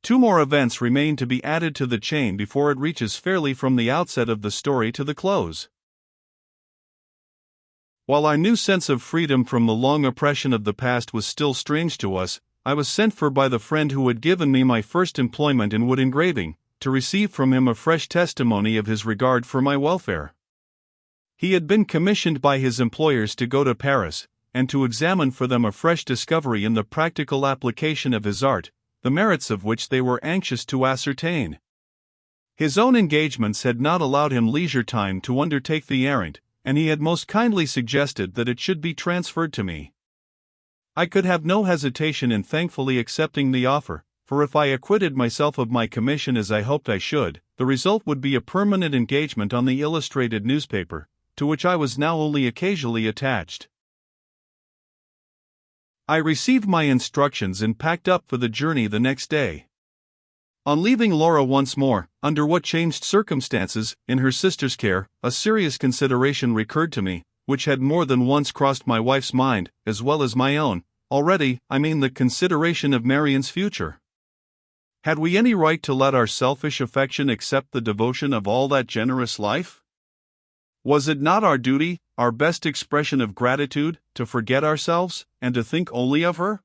2 more events remain to be added to the chain before it reaches fairly from the outset of the story to the close. While our new sense of freedom from the long oppression of the past was still strange to us, I was sent for by the friend who had given me my first employment in wood engraving, to receive from him a fresh testimony of his regard for my welfare. He had been commissioned by his employers to go to Paris, and to examine for them a fresh discovery in the practical application of his art, the merits of which they were anxious to ascertain. His own engagements had not allowed him leisure time to undertake the errand, and he had most kindly suggested that it should be transferred to me. I could have no hesitation in thankfully accepting the offer, for if I acquitted myself of my commission as I hoped I should, the result would be a permanent engagement on the illustrated newspaper, to which I was now only occasionally attached. I received my instructions and packed up for the journey the next day. On leaving Laura once more, under what changed circumstances, in her sister's care, a serious consideration recurred to me, which had more than once crossed my wife's mind, as well as my own. Already, I mean the consideration of Marian's future. Had we any right to let our selfish affection accept the devotion of all that generous life? Was it not our duty, our best expression of gratitude, to forget ourselves, and to think only of her?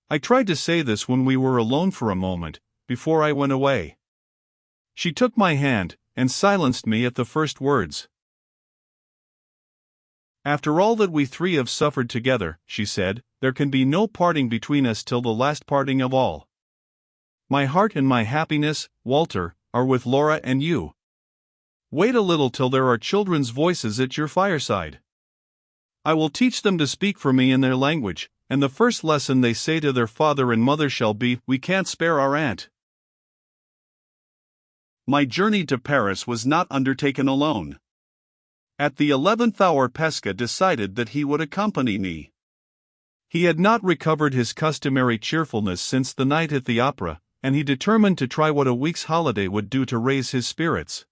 I tried to say this when we were alone for a moment, before I went away. She took my hand, and silenced me at the first words. "After all that we 3 have suffered together," she said, "there can be no parting between us till the last parting of all. My heart and my happiness, Walter, are with Laura and you. Wait a little till there are children's voices at your fireside. I will teach them to speak for me in their language, and the first lesson they say to their father and mother shall be, 'We can't spare our aunt.'" My journey to Paris was not undertaken alone. At the 11th hour Pesca decided that he would accompany me. He had not recovered his customary cheerfulness since the night at the opera, and he determined to try what a week's holiday would do to raise his spirits.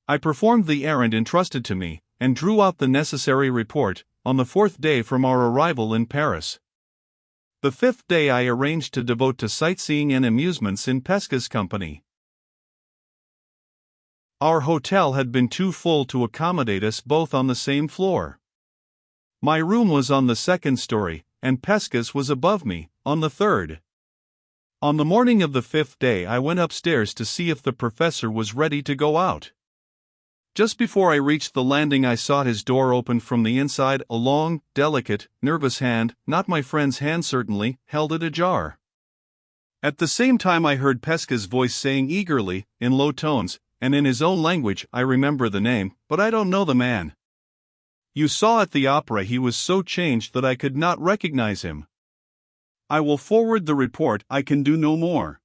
I performed the errand entrusted to me, and drew out the necessary report, on the 4th day from our arrival in Paris. The 5th day I arranged to devote to sightseeing and amusements in Pesca's company. Our hotel had been too full to accommodate us both on the same floor. My room was on the 2nd story, and Pesca's was above me, on the 3rd. On the morning of the 5th day I went upstairs to see if the professor was ready to go out. Just before I reached the landing I saw his door open from the inside. A long, delicate, nervous hand, not my friend's hand certainly, held it ajar. At the same time I heard Pesca's voice saying eagerly, in low tones, and in his own language, "I remember the name, but I don't know the man. You saw at the opera he was so changed that I could not recognize him. I will forward the report, I can do no more."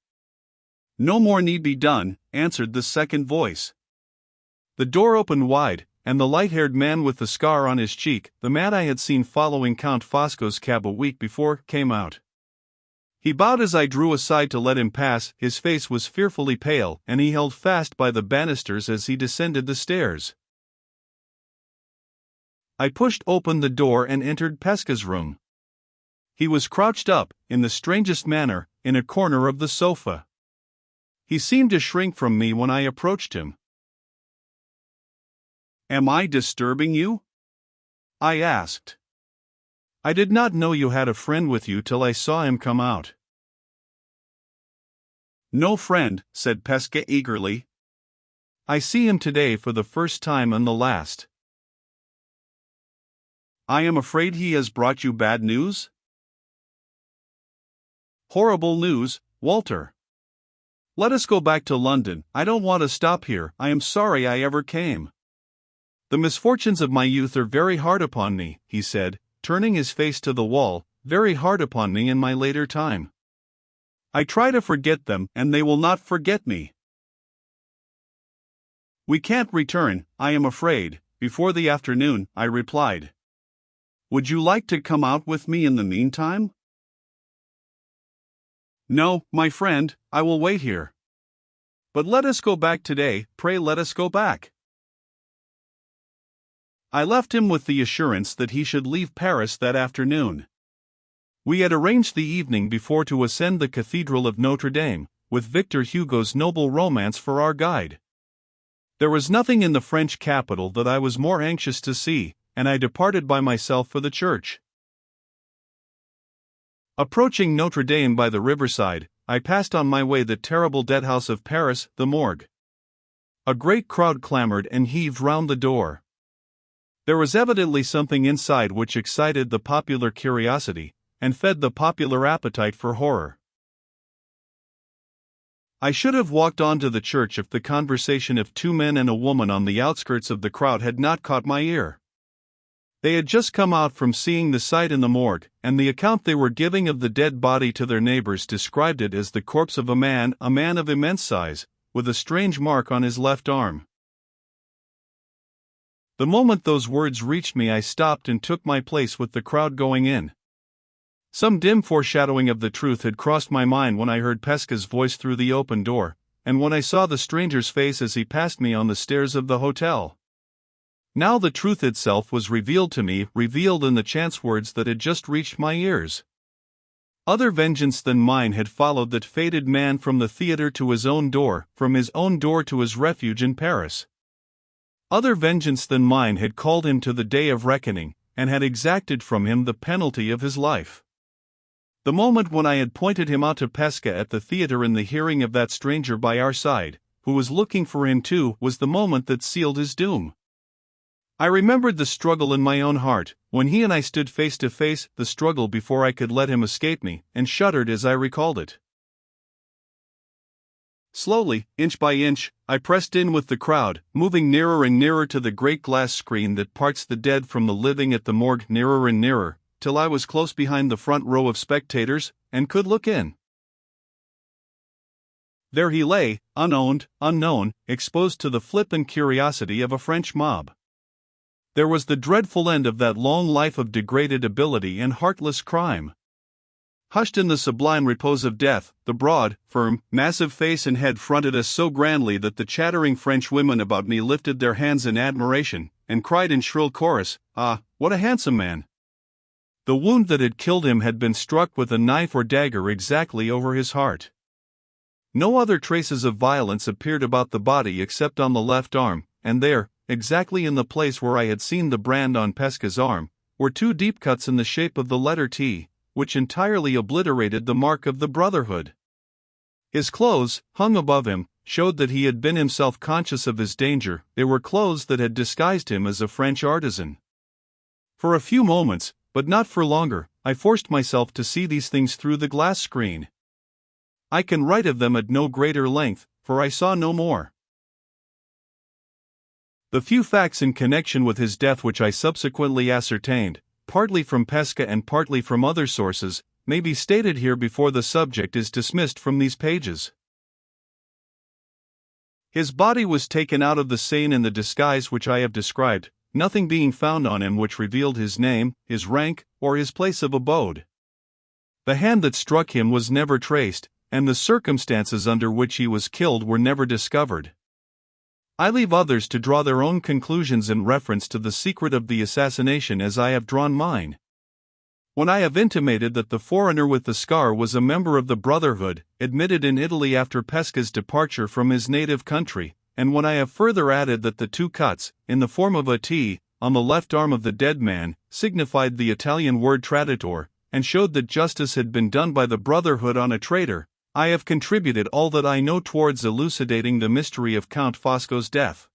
"No more need be done," answered the second voice. The door opened wide, and the light-haired man with the scar on his cheek, the man I had seen following Count Fosco's cab a week before, came out. He bowed as I drew aside to let him pass. His face was fearfully pale, and he held fast by the banisters as he descended the stairs. I pushed open the door and entered Pesca's room. He was crouched up, in the strangest manner, in a corner of the sofa. He seemed to shrink from me when I approached him. "Am I disturbing you?" I asked. "I did not know you had a friend with you till I saw him come out." "No friend," said Pesca eagerly. "I see him today for the first time and the last." "I am afraid he has brought you bad news?" "Horrible news, Walter. Let us go back to London. I don't want to stop here. I am sorry I ever came. The misfortunes of my youth are very hard upon me," he said, turning his face to the wall, "very hard upon me in my later time. I try to forget them, and they will not forget me. We can't return, I am afraid, before the afternoon," I replied. "Would you like to come out with me in the meantime?" "No, my friend, I will wait here. But let us go back today, pray let us go back." I left him with the assurance that he should leave Paris that afternoon. We had arranged the evening before to ascend the Cathedral of Notre Dame, with Victor Hugo's noble romance for our guide. There was nothing in the French capital that I was more anxious to see, and I departed by myself for the church. Approaching Notre Dame by the riverside, I passed on my way the terrible deadhouse of Paris, the Morgue. A great crowd clamored and heaved round the door. There was evidently something inside which excited the popular curiosity, and fed the popular appetite for horror. I should have walked on to the church if the conversation of two men and a woman on the outskirts of the crowd had not caught my ear. They had just come out from seeing the sight in the morgue, and the account they were giving of the dead body to their neighbors described it as the corpse of a man of immense size, with a strange mark on his left arm. The moment those words reached me, I stopped and took my place with the crowd going in. Some dim foreshadowing of the truth had crossed my mind when I heard Pesca's voice through the open door, and when I saw the stranger's face as he passed me on the stairs of the hotel. Now the truth itself was revealed to me, revealed in the chance words that had just reached my ears. Other vengeance than mine had followed that fated man from the theater to his own door, from his own door to his refuge in Paris. Other vengeance than mine had called him to the day of reckoning, and had exacted from him the penalty of his life. The moment when I had pointed him out to Pesca at the theater in the hearing of that stranger by our side, who was looking for him too, was the moment that sealed his doom. I remembered the struggle in my own heart, when he and I stood face to face, the struggle before I could let him escape me, and shuddered as I recalled it. Slowly, inch by inch, I pressed in with the crowd, moving nearer and nearer to the great glass screen that parts the dead from the living at the morgue, nearer and nearer, till I was close behind the front row of spectators, and could look in. There he lay, unowned, unknown, exposed to the flippant curiosity of a French mob. There was the dreadful end of that long life of degraded ability and heartless crime. Hushed in the sublime repose of death, the broad, firm, massive face and head fronted us so grandly that the chattering French women about me lifted their hands in admiration, and cried in shrill chorus, "Ah, what a handsome man!" The wound that had killed him had been struck with a knife or dagger exactly over his heart. No other traces of violence appeared about the body except on the left arm, and there, exactly in the place where I had seen the brand on Pesca's arm, were two deep cuts in the shape of the letter T, which entirely obliterated the mark of the Brotherhood. His clothes, hung above him, showed that he had been himself conscious of his danger. They were clothes that had disguised him as a French artisan. For a few moments, but not for longer, I forced myself to see these things through the glass screen. I can write of them at no greater length, for I saw no more. The few facts in connection with his death which I subsequently ascertained, partly from Pesca and partly from other sources, may be stated here before the subject is dismissed from these pages. His body was taken out of the Seine in the disguise which I have described, nothing being found on him which revealed his name, his rank, or his place of abode. The hand that struck him was never traced, and the circumstances under which he was killed were never discovered. I leave others to draw their own conclusions in reference to the secret of the assassination as I have drawn mine. When I have intimated that the foreigner with the scar was a member of the Brotherhood, admitted in Italy after Pesca's departure from his native country, and when I have further added that the two cuts, in the form of a T, on the left arm of the dead man, signified the Italian word traditor, and showed that justice had been done by the Brotherhood on a traitor, I have contributed all that I know towards elucidating the mystery of Count Fosco's death.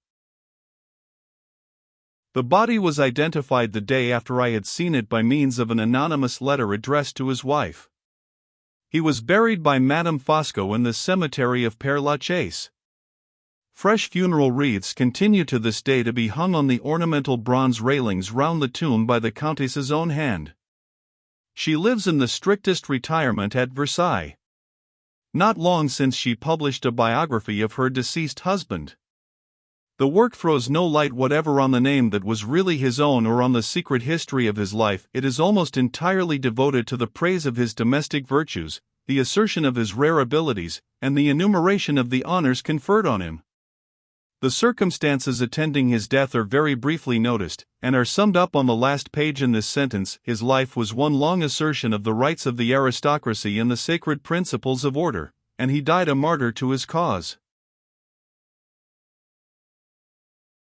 The body was identified the day after I had seen it by means of an anonymous letter addressed to his wife. He was buried by Madame Fosco in the cemetery of Père Lachaise. Fresh funeral wreaths continue to this day to be hung on the ornamental bronze railings round the tomb by the Countess's own hand. She lives in the strictest retirement at Versailles. Not long since she published a biography of her deceased husband. The work throws no light whatever on the name that was really his own or on the secret history of his life. It is almost entirely devoted to the praise of his domestic virtues, the assertion of his rare abilities, and the enumeration of the honors conferred on him. The circumstances attending his death are very briefly noticed, and are summed up on the last page in this sentence: his life was one long assertion of the rights of the aristocracy and the sacred principles of order, and he died a martyr to his cause.